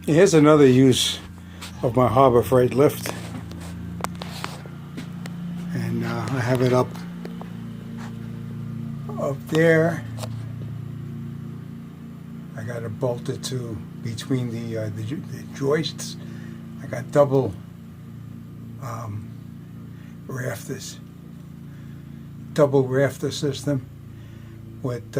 Here's another use of my Harbor Freight lift, and I have it up there. I got it bolted to between the joists. I got double rafters, double rafter system with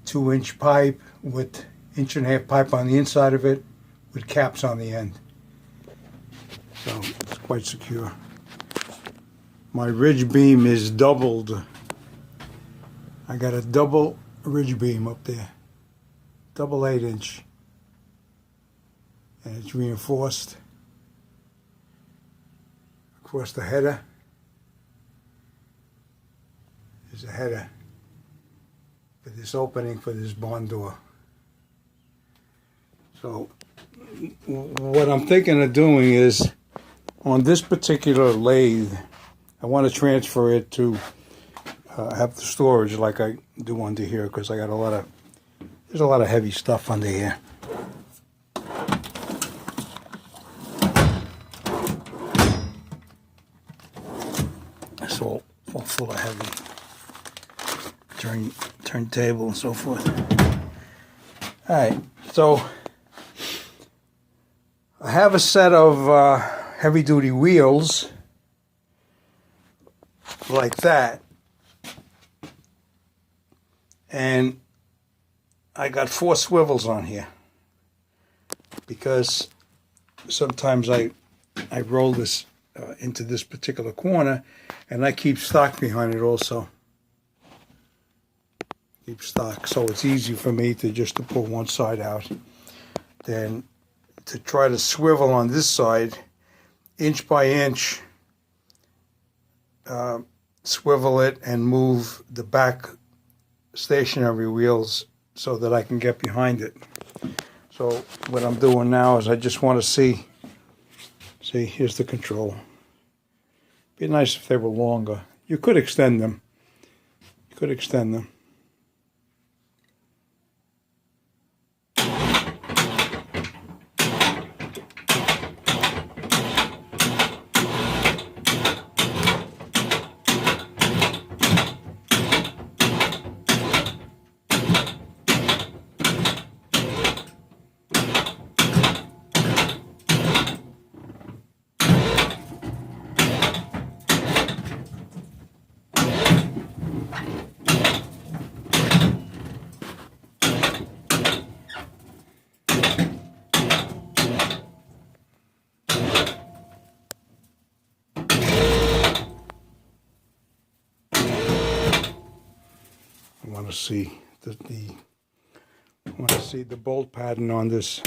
2-inch pipe with 1.5-inch pipe on the inside of it with caps on the end. So it's quite secure. My ridge beam is doubled. I got a double ridge beam up there, double 8-inch, and it's reinforced across the header. There's a header for this opening for this barn door. So what I'm thinking of doing is, on this particular lathe, I want to transfer it to have the storage like I do under here, because I got there's a lot of heavy stuff under here. It's all full of heavy turntable and so forth. All right, so I have a set of heavy-duty wheels like that, and I got 4 swivels on here because sometimes I roll this into this particular corner, and I keep stock behind it also. Keep stock, so it's easy for me to pull one side out, then to try to swivel on this side, inch by inch, swivel it and move the back stationary wheels so that I can get behind it. So what I'm doing now is I just want to see, here's the control. Be nice if they were longer. You could extend them. I want to see the bolt pattern on this.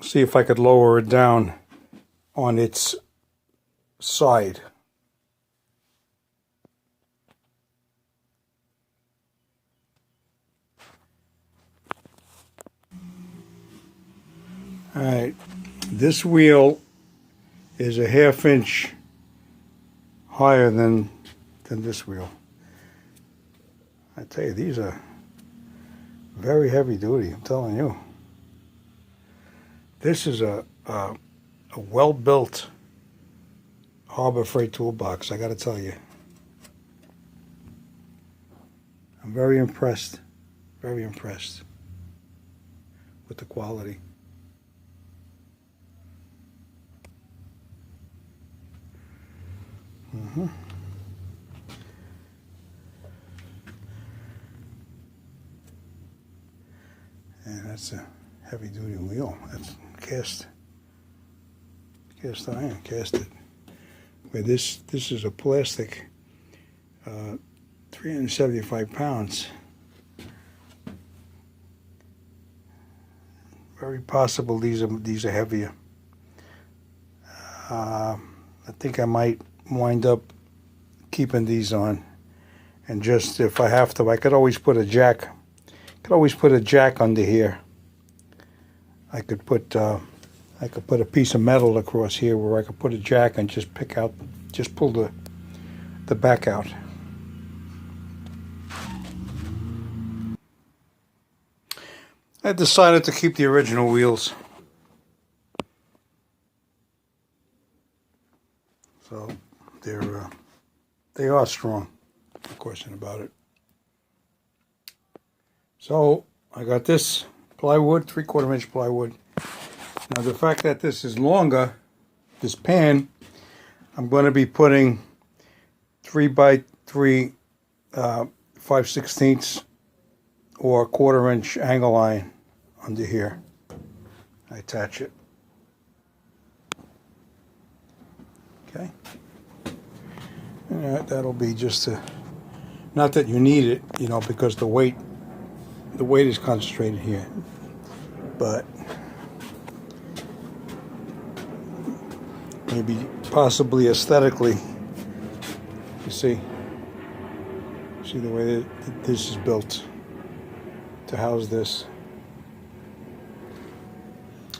See if I could lower it down on its side. All right, this wheel is a 1/2 inch higher than this wheel. I tell you, these are very heavy duty, I'm telling you. This is a well-built Harbor Freight toolbox, I gotta tell you. I'm very impressed with the quality. And that's a heavy-duty wheel. That's cast iron, casted. Where this is a plastic, 375 pounds. Very possible these are heavier. I think I might wind up keeping these on, and just if I have to, I could always put a jack. Under here. I could put a piece of metal across here where I could put a jack and just pull the back out. I decided to keep the original wheels. So they are strong, no question about it. So I got this plywood, 3/4 inch plywood. Now the fact that this is longer, this pan, I'm going to be putting 3x3 5/16 or 1/4 inch angle line under here. I attach it. Okay. And that'll be just to, not that you need it, you know, because the weight is concentrated here, but maybe possibly aesthetically, you see the way that this is built to house this.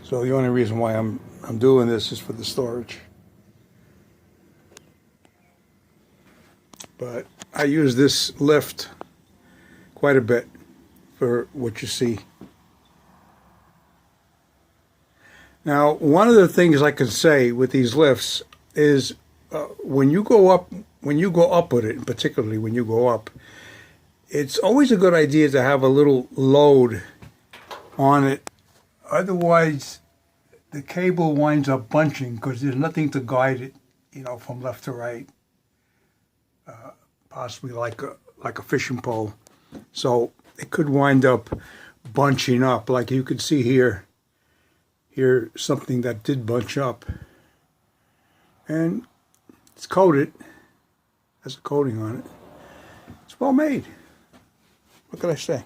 So the only reason why I'm doing this is for the storage. But I use this lift quite a bit for what you see. Now, one of the things I can say with these lifts is when you go up with it, particularly when you go up, it's always a good idea to have a little load on it. Otherwise, the cable winds up bunching because there's nothing to guide it, you know, from left to right. Possibly like a fishing pole. So it could wind up bunching up, like you could see here. Here's something that did bunch up. And it's coated. Has a coating on it. It's well made. What could I say?